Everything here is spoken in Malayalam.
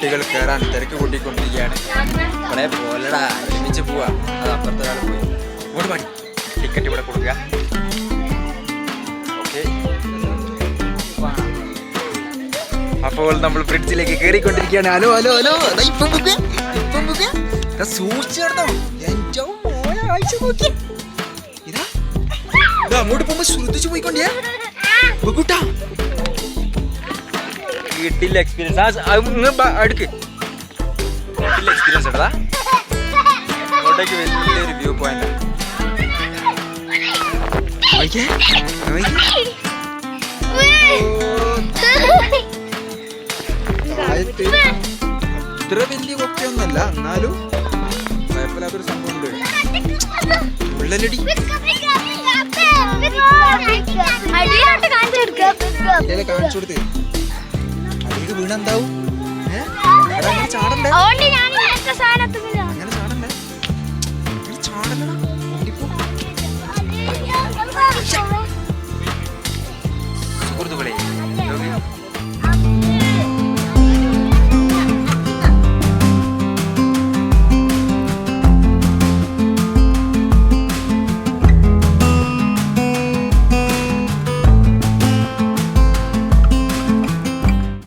കുട്ടികൾ കയറാൻ തിരക്ക് കൂട്ടിക്കൊണ്ടിരിക്കുകയാണ്. ഇവിടെ പോലടാ ഒരുമിച്ച് പോവാ. അത് അപ്പുറത്തെ ഒരാൾ പോയി. ഇങ്ങോട്ട് പാടി ടിക്കറ്റ് ഇവിടെ കൊടുക്കുക. ഓക്കെ, അപ്പോൾ നമ്മൾ ബ്രിഡ്ജിലേക്ക് കയറിക്കൊണ്ടിരിക്കുകയാണ്. ഹലോ ഹലോ ഹലോ, സൂക്ഷിച്ചോ. ഇതാ അങ്ങോട്ട് പോകുമ്പോ ശ്രദ്ധിച്ചു പോയിക്കൊണ്ടേ കിട്ടില്ല എക്സ്പീരിയൻസ്. അടുക്ക് കിട്ടില്ല എക്സ്പീരിയൻസ് എടുത്താ. അങ്ങോട്ടേക്ക് വലിയൊരു വ്യൂ പോയിന്റ്. ഇത്ര വലിയ കൊക്കയൊന്നല്ല, എന്നാലും കുഴപ്പമില്ലാത്തൊരു സംഭവം ഉണ്ട്. ഉള്ളലടി കാണിച്ചു കൊടുത്ത് അതിലേക്ക് വീണെന്താവും.